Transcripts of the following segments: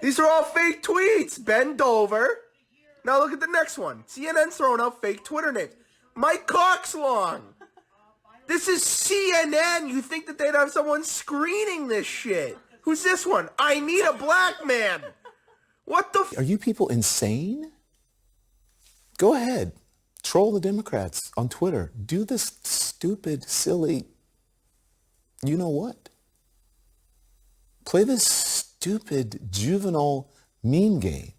These are all fake tweets. Bend over. Now look at the next one. CNN's throwing out fake Twitter names. Mike Coxlong. This is CNN. You think that they'd have someone screening this shit? Who's this one? I need a black man. What the Are you people insane? Go ahead. Troll the Democrats on Twitter. Do this stupid, silly, you know what? Play this stupid, juvenile meme game.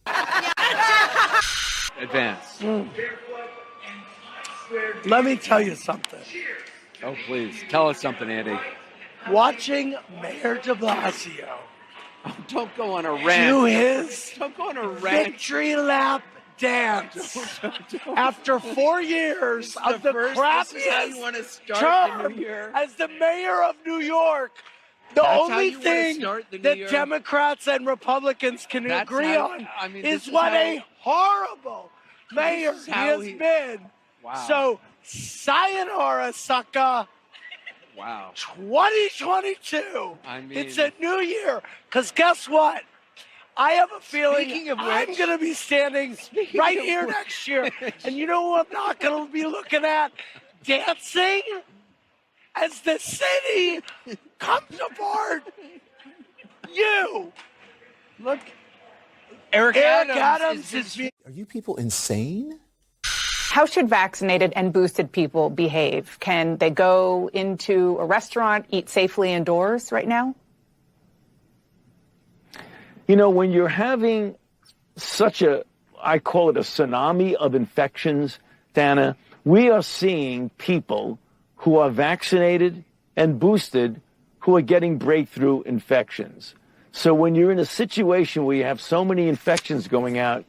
Advance. Let me tell you something. Oh, please. Tell us something, Andy. Watching Mayor de Blasio Oh, don't go on a rant. do his Don't go on a rant. victory lap dance after 4 years of the This is how you crappiest want to start the term new year. as the mayor of New York. The That's how only you wanna thing start the new that year? Democrats and Republicans can That's agree how- on I mean, this is is what how- a horrible mayor is he how has he- been. Wow. So, sayonara, sucker. Wow. 2022. I mean- it's a new year. Because guess what? I have a feeling Speaking of I'm which- going to be standing right here next year. And you know who I'm not going to be looking at? Dancing as the city comes apart. You. Look. Eric Adams is Are you people insane? How should vaccinated and boosted people behave? Can they go into a restaurant, eat safely indoors right now? You know, when you're having such I call it a tsunami of infections, Dana, we are seeing people who are vaccinated and boosted who are getting breakthrough infections. So when you're in a situation where you have so many infections going out,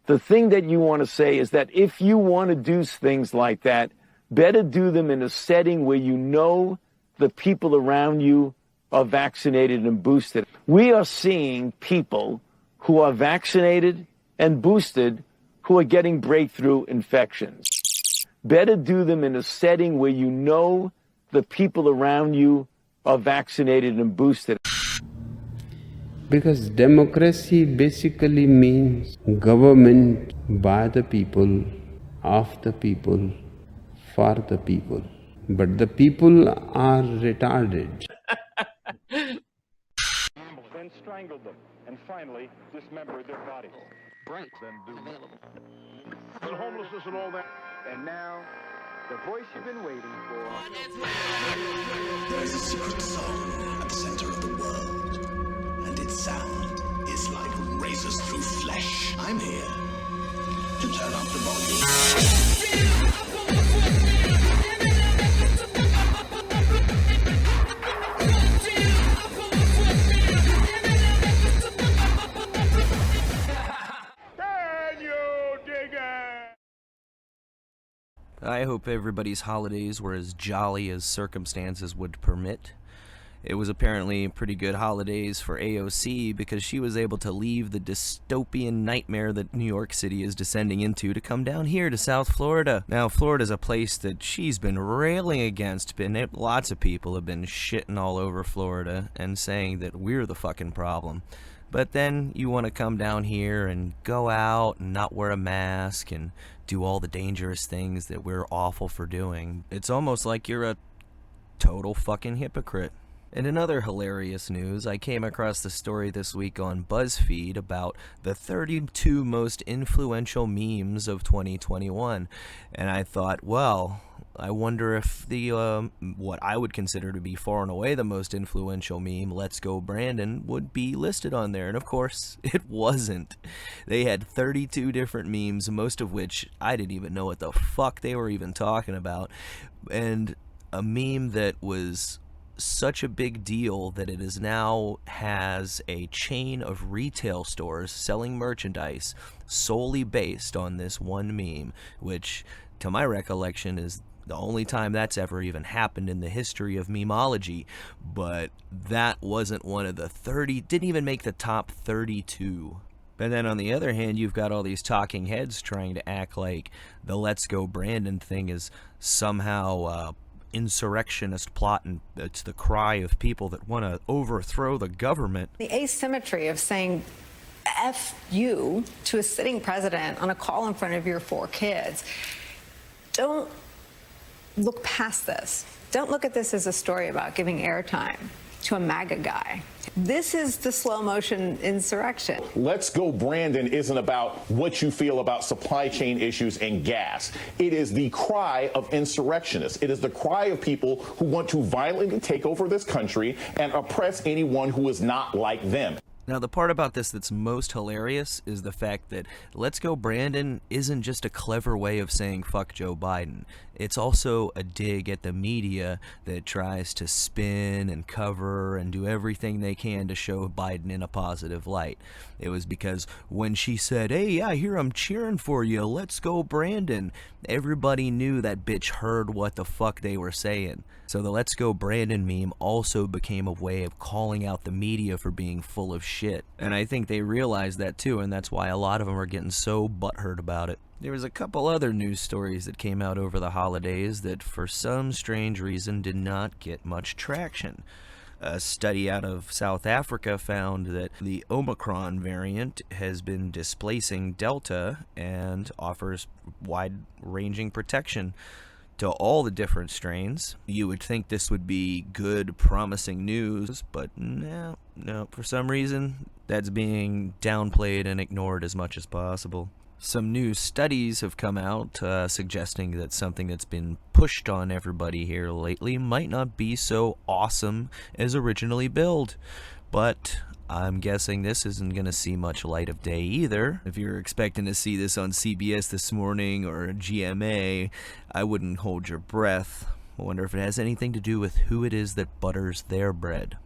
the thing that you want to say is that if you want to do things like that, better do them in a setting where you know the people around you are vaccinated and boosted. We are seeing people who are vaccinated and boosted who are getting breakthrough infections. Better do them in a setting where you know the people around you are vaccinated and boosted. Because democracy basically means government by the people, of the people, for the people. But the people are retarded. Then strangled them, and finally dismembered their bodies. Right. Then do and homelessness and all that. And now, the voice you've been waiting for. There is a secret song at the center of the world, and its sound is like razors through flesh. I'm here to turn up the volume. I hope everybody's holidays were as jolly as circumstances would permit. It was apparently pretty good holidays for AOC because she was able to leave the dystopian nightmare that New York City is descending into to come down here to South Florida. Now, Florida's a place that she's been railing against, lots of people have been shitting all over Florida and saying that we're the fucking problem. But then you want to come down here and go out and not wear a mask and do all the dangerous things that we're awful for doing. It's almost like you're a total fucking hypocrite. And in other hilarious news, I came across the story this week on BuzzFeed about the 32 most influential memes of 2021. And I thought, well, I wonder if the what I would consider to be far and away the most influential meme, Let's Go Brandon, would be listed on there. And of course, it wasn't. They had 32 different memes, most of which I didn't even know what the fuck they were even talking about. And a meme that was such a big deal that it is now has a chain of retail stores selling merchandise solely based on this one meme, which to my recollection is the only time that's ever even happened in the history of memeology. But that wasn't one of the 30, didn't even make the top 32. And then on the other hand, you've got all these talking heads trying to act like the Let's Go Brandon thing is somehow insurrectionist plot, and it's the cry of people that want to overthrow the government. The asymmetry of saying F you to a sitting president on a call in front of your 4 kids. Don't look past this. Don't look at this as a story about giving airtime to a MAGA guy. This is the slow motion insurrection. Let's Go Brandon isn't about what you feel about supply chain issues and gas. It is the cry of insurrectionists. It is the cry of people who want to violently take over this country and oppress anyone who is not like them. Now, the part about this that's most hilarious is the fact that Let's Go Brandon isn't just a clever way of saying fuck Joe Biden. It's also a dig at the media that tries to spin and cover and do everything they can to show Biden in a positive light. It was because when she said, "Hey, I hear I'm cheering for you, let's go Brandon," everybody knew that bitch heard what the fuck they were saying. So the Let's Go Brandon meme also became a way of calling out the media for being full of shit. And I think they realized that too, and that's why a lot of them are getting so butthurt about it. There was a couple other news stories that came out over the holidays that for some strange reason did not get much traction. A study out of South Africa found that the Omicron variant has been displacing Delta and offers wide-ranging protection to all the different strains. You would think this would be good, promising news, but no, for some reason, that's being downplayed and ignored as much as possible. Some new studies have come out suggesting that something that's been pushed on everybody here lately might not be so awesome as originally billed. But I'm guessing this isn't going to see much light of day either. If you're expecting to see this on CBS this morning or GMA, I wouldn't hold your breath. I wonder if it has anything to do with who it is that butters their bread.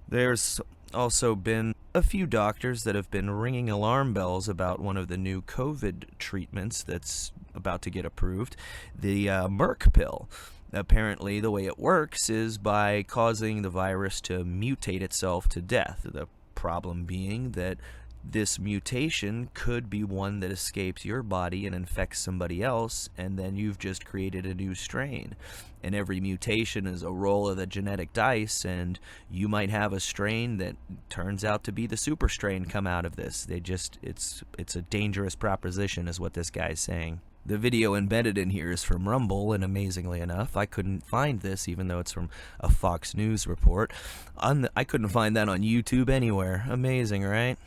There's also been a few doctors that have been ringing alarm bells about one of the new COVID treatments that's about to get approved, the Merck pill. Apparently, the way it works is by causing the virus to mutate itself to death. The problem being that this mutation could be one that escapes your body and infects somebody else, and then you've just created a new strain. And every mutation is a roll of the genetic dice, and you might have a strain that turns out to be the super strain come out of this. It's a dangerous proposition is what this guy's saying. The video embedded in here is from Rumble, and amazingly enough, I couldn't find this, even though it's from a Fox News report. I couldn't find that on YouTube anywhere. Amazing, right?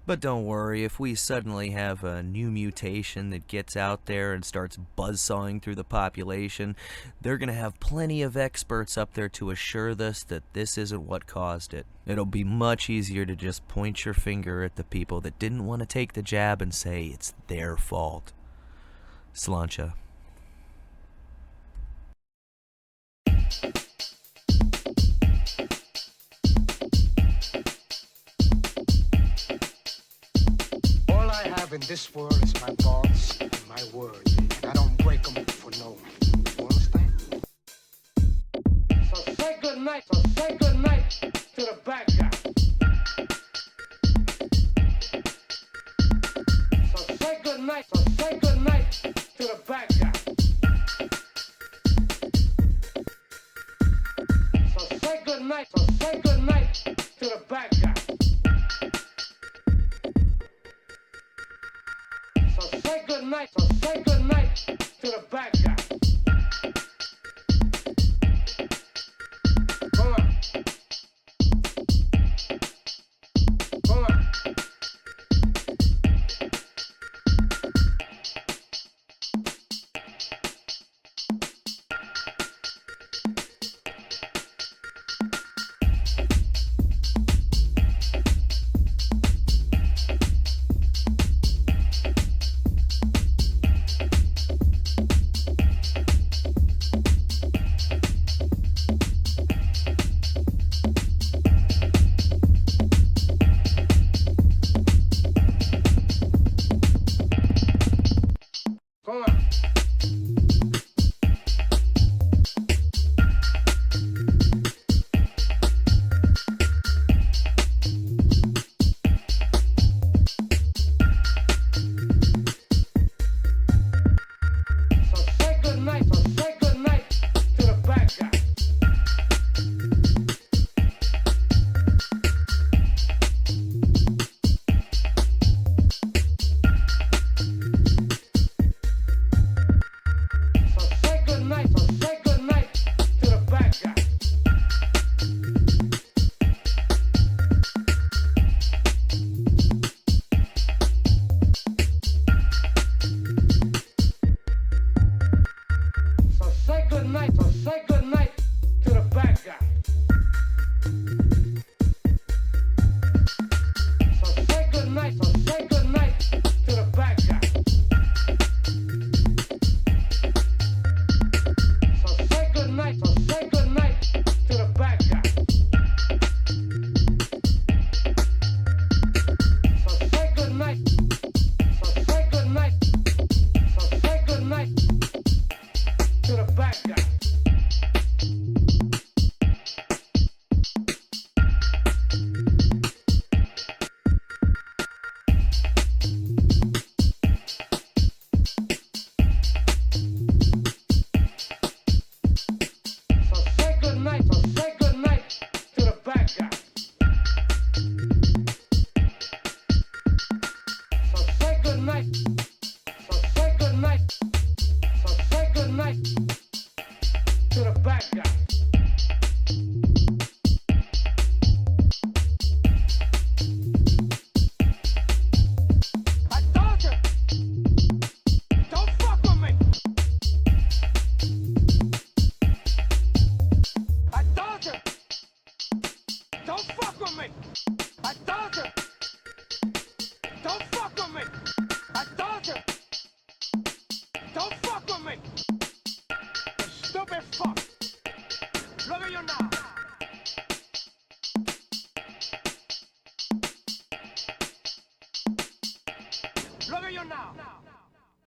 But don't worry, if we suddenly have a new mutation that gets out there and starts buzzsawing through the population, they're going to have plenty of experts up there to assure us that this isn't what caused it. It'll be much easier to just point your finger at the people that didn't want to take the jab and say it's their fault. Sláinte. All I have in this world is my thoughts and my words, and I don't break them for no one. You understand? So say good night. So say good night to the bad guy. So say good night. So say good night to the bad guy. So say good night. So say good night to the bad guy. So say good night. So say good night to the bad guy. Come on. Come on. fuck with me! You stupid fuck! Look at you now! Look at you now!